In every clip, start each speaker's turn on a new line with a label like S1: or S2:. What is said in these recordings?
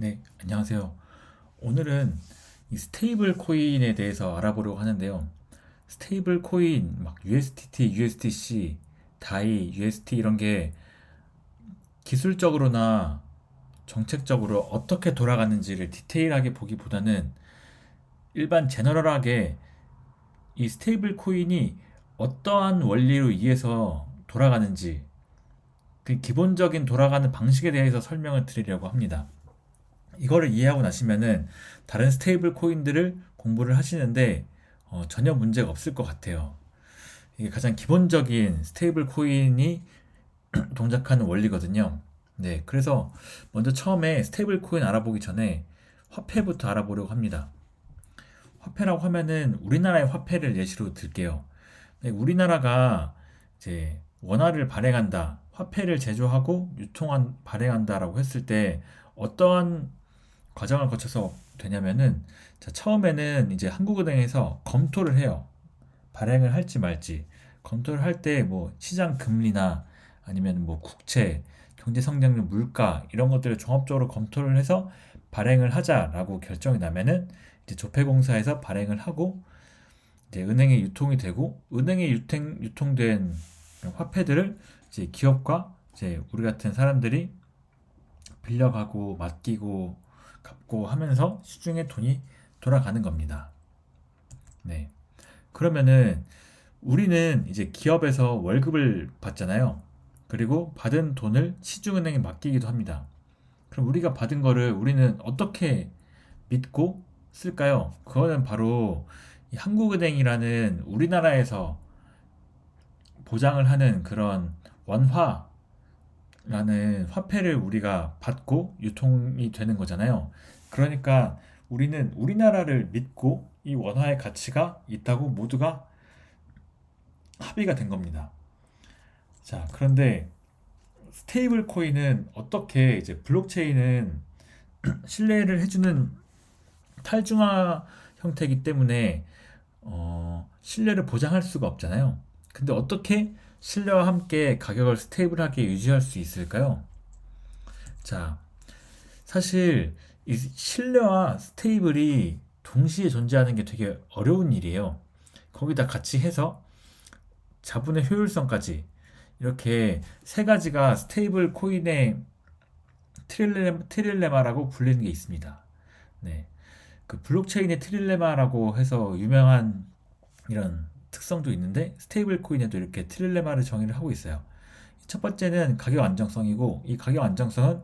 S1: 네, 안녕하세요. 오늘은 이 스테이블 코인에 대해서 알아보려고 하는데요. 스테이블 코인, 막 USDT, USDC, 다이, UST 이런 게 기술적으로나 정책적으로 어떻게 돌아가는지를 디테일하게 보기보다는 일반 제너럴하게 이 스테이블 코인이 어떠한 원리로 의해서 돌아가는지 그 기본적인 돌아가는 방식에 대해서 설명을 드리려고 합니다. 이거를 이해하고 나시면은 다른 스테이블 코인들을 공부를 하시는데 전혀 문제가 없을 것 같아요. 이게 가장 기본적인 스테이블 코인이 동작하는 원리거든요. 네, 그래서 먼저 처음에 스테이블 코인 알아보기 전에 화폐부터 알아보려고 합니다. 화폐라고 하면은 우리나라의 화폐를 예시로 들게요. 네, 우리나라가 이제 원화를 발행한다, 화폐를 제조하고 발행한다라고 했을 때 어떠한 과정을 거쳐서 되냐면은 자, 처음에는 이제 한국은행에서 검토를 해요. 발행을 할지 말지. 검토를 할 때 뭐 시장 금리나 아니면 뭐 국채, 경제 성장률, 물가 이런 것들을 종합적으로 검토를 해서 발행을 하자라고 결정이 나면은 이제 조폐공사에서 발행을 하고 이제 은행에 유통이 되고 은행에 유통된 화폐들을 이제 기업과 이제 우리 같은 사람들이 빌려가고 맡기고 갚고 하면서 시중에 돈이 돌아가는 겁니다. 네. 그러면은 우리는 이제 기업에서 월급을 받잖아요. 그리고 받은 돈을 시중은행에 맡기기도 합니다. 그럼 우리가 받은 거를 우리는 어떻게 믿고 쓸까요? 그거는 바로 이 한국은행이라는 우리나라에서 보장을 하는 그런 원화 라는 화폐를 우리가 받고 유통이 되는 거잖아요. 그러니까 우리는 우리나라를 믿고 이 원화의 가치가 있다고 모두가 합의가 된 겁니다. 자, 그런데 스테이블 코인은 어떻게 이제 블록체인은 신뢰를 해주는 탈중화 형태이기 때문에 신뢰를 보장할 수가 없잖아요. 근데 어떻게 신뢰와 함께 가격을 스테이블하게 유지할 수 있을까요? 자, 사실 이 신뢰와 스테이블이 동시에 존재하는 게 되게 어려운 일이에요. 거기다 같이 해서 자본의 효율성까지 이렇게 세 가지가 스테이블 코인의 트릴레마라고 불리는 게 있습니다. 네. 그 블록체인의 트릴레마라고 해서 유명한 이런 특성도 있는데 스테이블 코인에도 이렇게 트릴레마를 정의를 하고 있어요. 첫 번째는 가격 안정성이고 이 가격 안정성은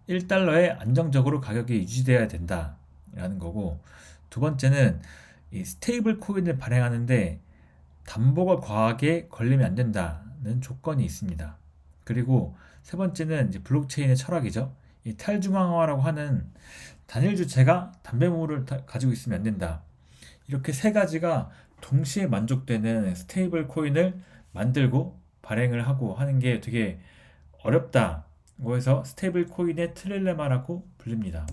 S1: 1달러에 안정적으로 가격이 유지돼야 된다라는 거고 두 번째는 이 스테이블 코인을 발행하는데 담보가 과하게 걸리면 안 된다는 조건이 있습니다. 그리고 세 번째는 이제 블록체인의 철학이죠. 이 탈중앙화라고 하는 단일 주체가 담배물을 가지고 있으면 안 된다. 이렇게 세 가지가 동시에 만족되는 스테이블 코인을 만들고 발행을 하고 하는 게 되게 어렵다고 해서 스테이블 코인의 트릴레마라고 불립니다.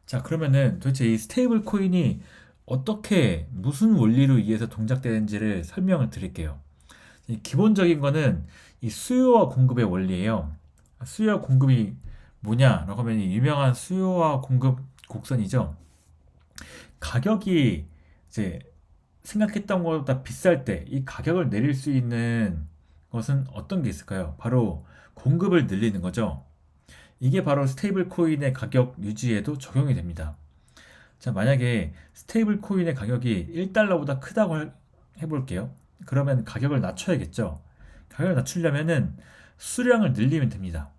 S1: 자, 그러면은 도대체 이 스테이블 코인이 어떻게 무슨 원리로 의해서 동작되는지를 설명을 드릴게요. 이 기본적인 거는 이 수요와 공급의 원리예요. 수요와 공급이 뭐냐라고 하면 이 유명한 수요와 공급 곡선이죠. 가격이 이제 생각했던 것보다 비쌀 때 이 가격을 내릴 수 있는 것은 어떤 게 있을까요? 바로 공급을 늘리는 거죠. 이게 바로 스테이블 코인의 가격 유지에도 적용이 됩니다. 자, 만약에 스테이블 코인의 가격이 1달러보다 크다고 해볼게요. 그러면 가격을 낮춰야겠죠. 가격을 낮추려면은 수량을 늘리면 됩니다.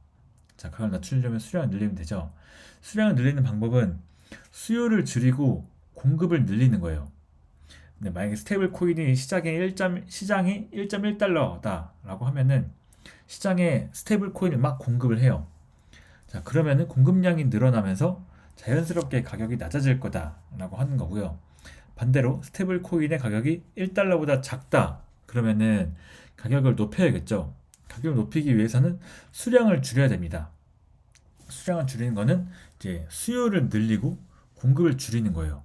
S1: 자, 가격을 낮추려면 수량을 늘리면 되죠. 수량을 늘리는 방법은 수요를 줄이고 공급을 늘리는 거예요. 근데 만약에 스테이블 코인이 시장이 1.1달러다라고 하면은 시장에 스테이블 코인을 막 공급을 해요. 자, 그러면은 공급량이 늘어나면서 자연스럽게 가격이 낮아질 거다라고 하는 거고요. 반대로 스테이블 코인의 가격이 1달러보다 작다. 그러면은 가격을 높여야겠죠. 가격을 높이기 위해서는 수량을 줄여야 됩니다. 수량을 줄이는 거는 이제 수요를 늘리고 공급을 줄이는 거예요.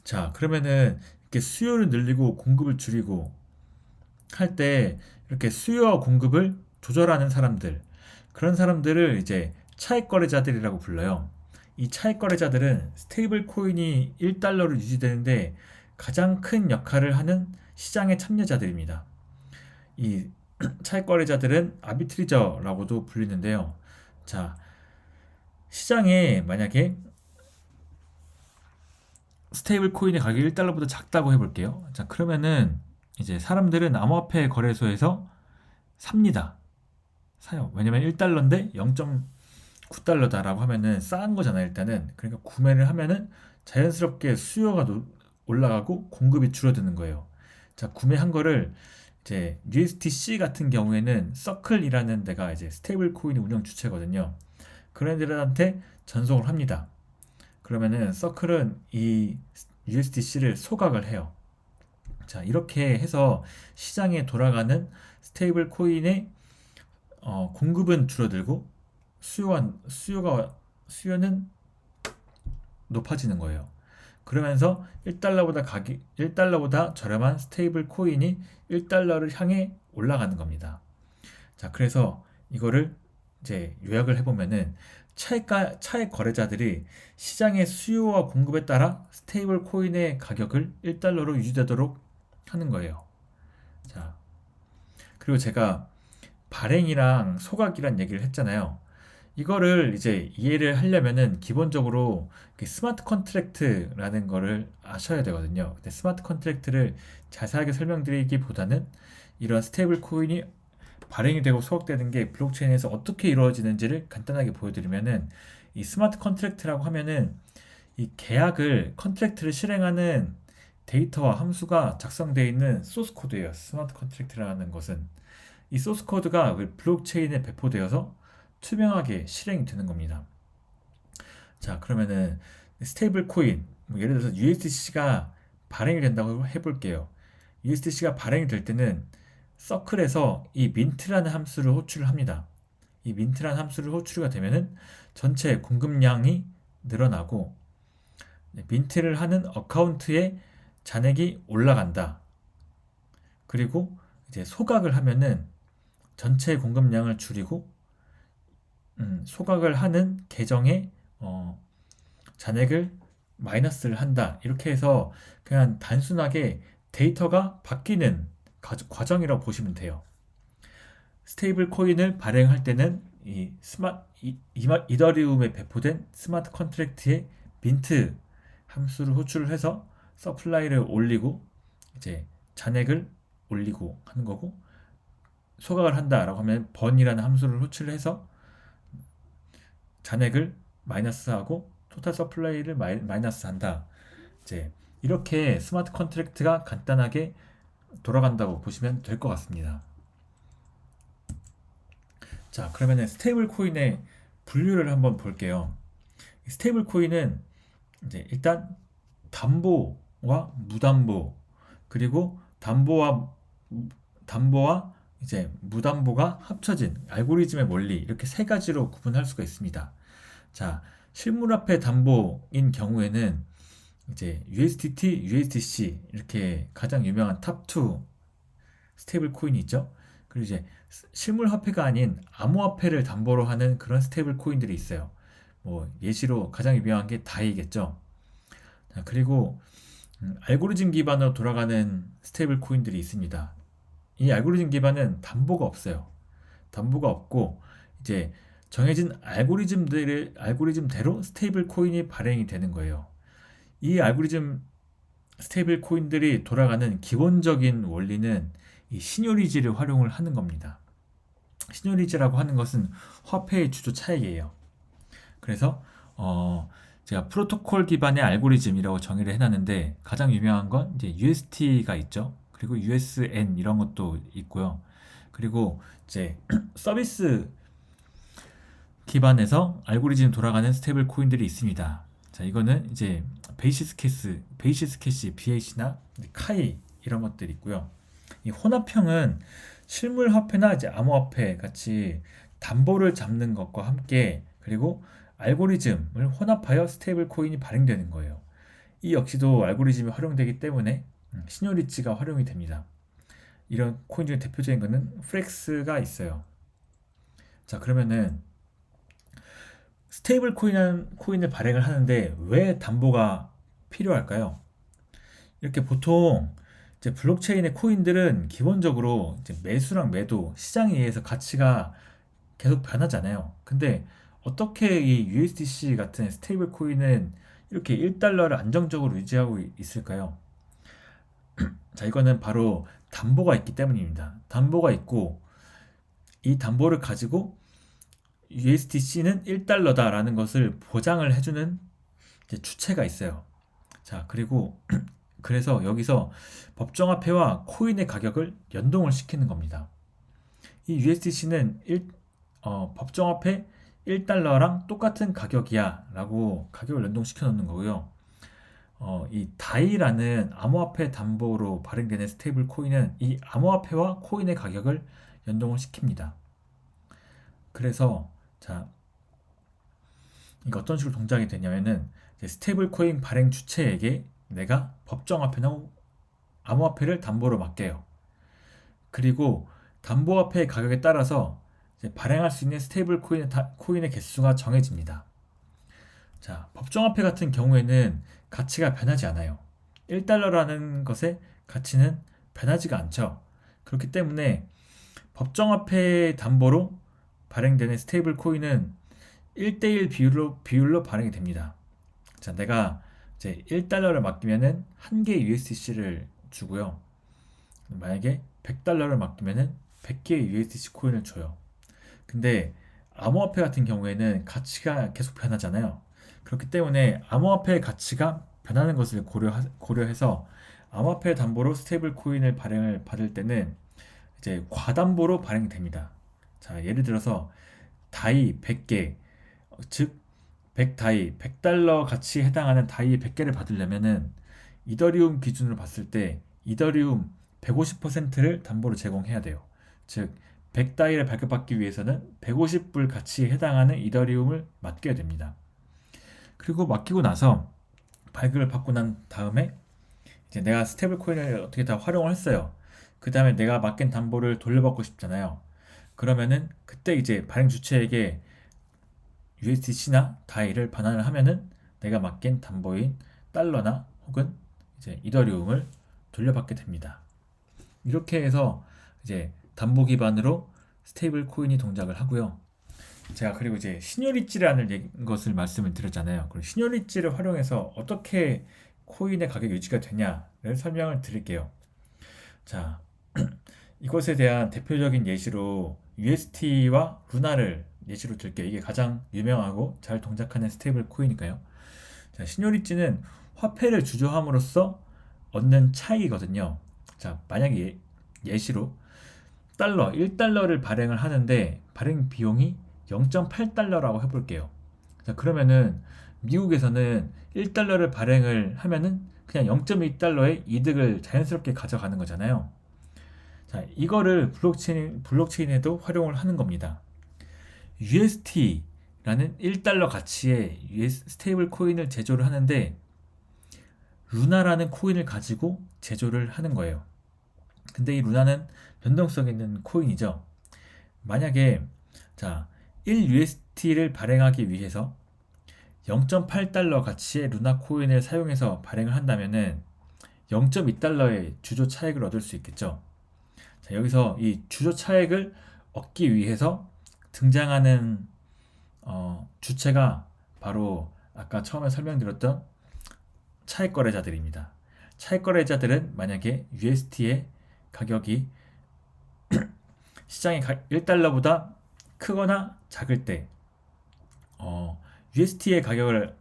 S1: 자, 그러면은 이렇게 수요를 늘리고 공급을 줄이고 할 때 이렇게 수요와 공급을 조절하는 사람들, 그런 사람들을 이제 차익 거래자들이라고 불러요. 이 차익 거래자들은 스테이블 코인이 1달러로 유지되는데 가장 큰 역할을 하는 시장의 참여자들입니다. 이 차익 거래자들은 아비트리저라고도 불리는데요. 자, 시장에 만약에 스테이블 코인의 가격이 1달러보다 작다고 해볼게요. 자, 그러면은 이제 사람들은 암호화폐 거래소에서 삽니다. 사요. 왜냐면 1달러인데 0.9달러다라고 하면은 싼 거잖아요, 일단은. 그러니까 구매를 하면은 자연스럽게 수요가 올라가고 공급이 줄어드는 거예요. 자, 구매한 거를 이제 USDC 같은 경우에는 서클이라는 데가 이제 스테이블 코인 운영 주체거든요. 그런 애들한테 전송을 합니다. 그러면은 서클은 이 USDC를 소각을 해요. 자, 이렇게 해서 시장에 돌아가는 스테이블 코인의 공급은 줄어들고 수요는 높아지는 거예요. 그러면서 1달러보다 저렴한 스테이블 코인이 1달러를 향해 올라가는 겁니다. 자, 그래서 이거를 이제 요약을 해보면은 차익 거래자들이 시장의 수요와 공급에 따라 스테이블 코인의 가격을 1달러로 유지되도록 하는 거예요. 자, 그리고 제가 발행이랑 소각이란 얘기를 했잖아요. 이거를 이제 이해를 하려면은 기본적으로 스마트 컨트랙트라는 거를 아셔야 되거든요. 근데 스마트 컨트랙트를 자세하게 설명드리기보다는 이런 스테이블 코인이 발행이 되고 소각되는 게 블록체인에서 어떻게 이루어지는지를 간단하게 보여드리면은 이 스마트 컨트랙트라고 하면은 이 컨트랙트를 실행하는 데이터와 함수가 작성되어 있는 소스 코드예요. 스마트 컨트랙트라는 것은 이 소스 코드가 블록체인에 배포되어서 투명하게 실행이 되는 겁니다. 자, 그러면은 스테이블 코인, 뭐 예를 들어서 USDC가 발행이 된다고 해볼게요. USDC가 발행이 될 때는 서클에서 이 민트라는 함수를 호출을 합니다. 이 민트라는 함수를 호출이 되면은 전체 공급량이 늘어나고 민트를 하는 어카운트에 잔액이 올라간다. 그리고 이제 소각을 하면은 전체 공급량을 줄이고 소각을 하는 계정에 잔액을 마이너스를 한다. 이렇게 해서 그냥 단순하게 데이터가 바뀌는 과정이라고 보시면 돼요. 스테이블 코인을 발행할 때는 이더리움에 배포된 스마트 컨트랙트의 민트 함수를 호출을 해서 서플라이를 올리고 이제 잔액을 올리고 하는 거고, 소각을 한다라고 하면 번이라는 함수를 호출해서 잔액을 마이너스하고 토탈 서플라이를 마이너스 한다. 이제 이렇게 스마트 컨트랙트가 간단하게 돌아간다고 보시면 될 것 같습니다. 자, 그러면은 스테이블 코인의 분류를 한번 볼게요. 스테이블 코인은 이제 일단 담보와 무담보, 그리고 담보와 이제 무담보가 합쳐진 알고리즘의 원리, 이렇게 세 가지로 구분할 수가 있습니다. 자, 실물화폐 담보인 경우에는 이제 USDT, USDC 이렇게 가장 유명한 탑2 스테이블 코인이 있죠. 그리고 이제 실물화폐가 아닌 암호화폐를 담보로 하는 그런 스테이블 코인들이 있어요. 뭐 예시로 가장 유명한 게 다이겠죠. 자, 그리고 알고리즘 기반으로 돌아가는 스테이블 코인들이 있습니다. 이 알고리즘 기반은 담보가 없어요. 담보가 없고 이제 정해진 알고리즘대로 스테이블 코인이 발행이 되는 거예요. 이 알고리즘 스테이블 코인들이 돌아가는 기본적인 원리는 이 시놉리지를 활용을 하는 겁니다. 시놉리지라고 하는 것은 화폐의 주도 차익이에요. 그래서 제가 프로토콜 기반의 알고리즘이라고 정의를 해놨는데 가장 유명한 건 이제 UST가 있죠. 그리고 USN 이런 것도 있고요. 그리고 이제 서비스 기반에서 알고리즘 돌아가는 스테이블 코인들이 있습니다. 자, 이거는 이제 베이시스 캐시, BH나 카이 이런 것들이 있고요. 이 혼합형은 실물 화폐나 이제 암호화폐 같이 담보를 잡는 것과 함께 그리고 알고리즘을 혼합하여 스테이블 코인이 발행되는 거예요. 이 역시도 알고리즘이 활용되기 때문에 시놉리지가 활용이 됩니다. 이런 코인 중에 대표적인 거는 플렉스가 있어요. 자, 그러면은 스테이블 코인을 발행을 하는데 왜 담보가 필요할까요? 이렇게 보통 이제 블록체인의 코인들은 기본적으로 이제 매수랑 매도, 시장에 의해서 가치가 계속 변하잖아요. 근데 어떻게 이 USDC 같은 스테이블 코인은 이렇게 1달러를 안정적으로 유지하고 있을까요? 자, 이거는 바로 담보가 있기 때문입니다. 담보가 있고 이 담보를 가지고 USDC는 1달러다라는 것을 보장을 해주는 이제 주체가 있어요. 자, 그리고 그래서 여기서 법정화폐와 코인의 가격을 연동을 시키는 겁니다. 이 USDC는 법정화폐 1달러랑 똑같은 가격이야 라고 가격을 연동시켜 놓는 거고요. 이 다이라는 암호화폐 담보로 발행되는 스테이블 코인은 이 암호화폐와 코인의 가격을 연동을 시킵니다. 그래서 자, 이게 어떤 식으로 동작이 되냐면은 스테이블 코인 발행 주체에게 내가 법정화폐나 암호화폐를 담보로 맡겨요. 그리고 담보화폐의 가격에 따라서 발행할 수 있는 스테이블 코인의 개수가 정해집니다. 자, 법정화폐 같은 경우에는 가치가 변하지 않아요. 1달러라는 것의 가치는 변하지가 않죠. 그렇기 때문에 법정화폐 담보로 발행되는 스테이블 코인은 1대1 비율로 발행이 됩니다. 자, 내가 이제 1달러를 맡기면은 1개 USDC를 주고요. 만약에 100달러를 맡기면은 100개의 USDC 코인을 줘요. 근데 암호화폐 같은 경우에는 가치가 계속 변하잖아요. 그렇기 때문에 암호화폐의 가치가 변하는 것을 고려해서 암호화폐 담보로 스테이블 코인을 발행을 받을 때는 이제 과담보로 발행이 됩니다. 자, 예를 들어서 다이 100개, 즉 100다이, 100달러 가치에 해당하는 다이 100개를 받으려면은 이더리움 기준으로 봤을 때 이더리움 150%를 담보로 제공해야 돼요. 즉 100다이를 발급받기 위해서는 150불 가치에 해당하는 이더리움을 맡겨야 됩니다. 그리고 맡기고 나서 발급을 받고 난 다음에 이제 내가 스테이블 코인을 어떻게 다 활용을 했어요. 그 다음에 내가 맡긴 담보를 돌려받고 싶잖아요. 그러면은 그때 이제 발행 주체에게 USDC나 다이를 반환을 하면은 내가 맡긴 담보인 달러나 혹은 이제 이더리움을 돌려받게 됩니다. 이렇게 해서 이제 담보 기반으로 스테이블 코인이 동작을 하고요. 제가 그리고 이제 시놉리지라는 것을 말씀을 드렸잖아요. 그리고 시놉리지를 활용해서 어떻게 코인의 가격 유지가 되냐를 설명을 드릴게요. 자, 이것에 대한 대표적인 예시로 UST와 루나를 예시로 들게요. 이게 가장 유명하고 잘 동작하는 스테이블 코인이니까요. 자, 시놉리지는 화폐를 주조함으로써 얻는 차익이거든요. 자, 만약에 예시로 1달러를 발행을 하는데 발행 비용이 0.8달러라고 해볼게요. 자, 그러면은 미국에서는 1달러를 발행을 하면은 그냥 0.1달러의 이득을 자연스럽게 가져가는 거잖아요. 자, 이거를 블록체인에도 활용을 하는 겁니다. UST라는 1달러 가치의 스테이블 코인을 제조를 하는데 루나라는 코인을 가지고 제조를 하는 거예요. 근데 이 루나는 변동성 있는 코인이죠. 만약에 자, 1UST를 발행하기 위해서 0.8달러 가치의 루나 코인을 사용해서 발행을 한다면은 0.2달러의 주조 차익을 얻을 수 있겠죠. 자, 여기서 이 주조 차익을 얻기 위해서 등장하는 주체가 바로 아까 처음에 설명드렸던 차익 거래자들입니다. 차익 거래자들은 만약에 UST의 가격이 시장의 1달러보다 크거나 작을 때 UST의 가격을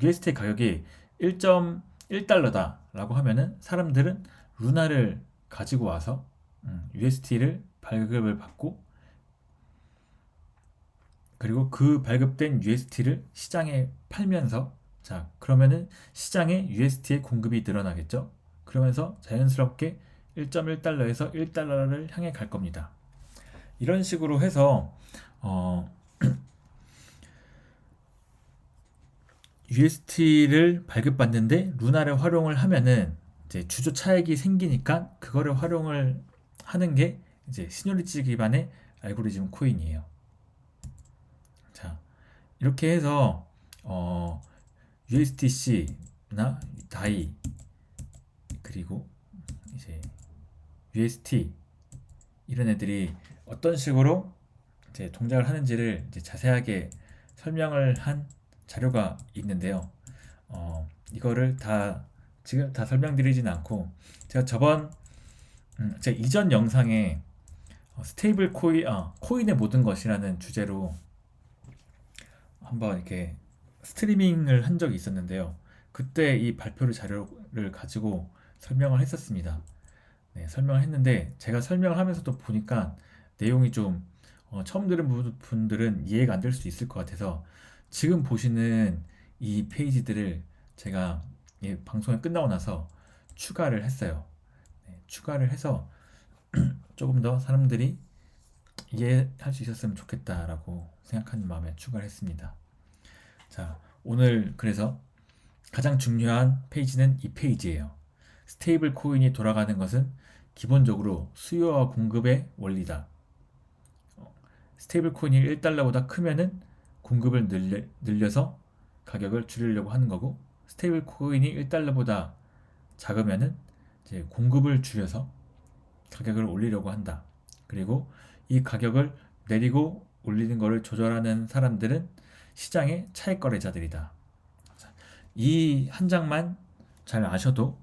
S1: UST의 가격이 1.1달러다라고 하면은 사람들은 루나를 가지고 와서 UST를 발급을 받고 그리고 그 발급된 UST를 시장에 팔면서 자, 그러면은 시장에 UST의 공급이 늘어나겠죠. 그러면서 자연스럽게 1.1달러에서 1달러를 향해 갈 겁니다. 이런 식으로 해서 UST를 발급받는데 루나를 활용을 하면은 이제 주조 차익이 생기니까 그거를 활용을 하는 게 이제 시놉리지 기반의 알고리즘 코인이에요. 자, 이렇게 해서 USDC나 다이 그리고 이제 UST 이런 애들이 어떤 식으로 이제 동작을 하는지를 이제 자세하게 설명을 한 자료가 있는데요. 이거를 다 지금 다 설명드리진 않고 제가 제 이전 영상에 스테이블 코인의 모든 것이라는 주제로 한번 이렇게 스트리밍을 한 적이 있었는데요. 그때 이 발표를 자료를 가지고 설명을 했었습니다. 네, 설명을 했는데 제가 설명을 하면서도 보니까 내용이 좀 처음 들은 분들은 이해가 안 될 수 있을 것 같아서 지금 보시는 이 페이지들을 제가 이 방송이 끝나고 나서 추가를 했어요. 네, 추가를 해서 조금 더 사람들이 이해할 수 있었으면 좋겠다라고 생각하는 마음에 추가를 했습니다. 자, 오늘 그래서 가장 중요한 페이지는 이 페이지예요. 스테이블 코인이 돌아가는 것은 기본적으로 수요와 공급의 원리다. 스테이블 코인이 1달러보다 크면은 공급을 늘려서 가격을 줄이려고 하는 거고, 스테이블 코인이 1달러보다 작으면은 이제 공급을 줄여서 가격을 올리려고 한다. 그리고 이 가격을 내리고 올리는 것을 조절하는 사람들은 시장의 차익 거래자들이다. 이 한 장만 잘 아셔도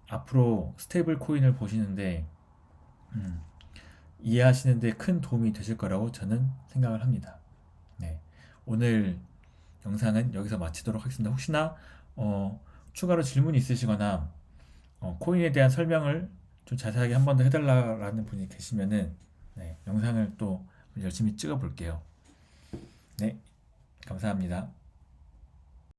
S1: 앞으로 스테이블 코인을 보시는데 음, 이해하시는데 큰 도움이 되실 거라고 저는 생각을 합니다. 네, 오늘 영상은 여기서 마치도록 하겠습니다. 혹시나 추가로 질문이 있으시거나 코인에 대한 설명을 좀 자세하게 한 번 더 해달라는 분이 계시면은 네, 영상을 또 열심히 찍어 볼게요. 네, 감사합니다.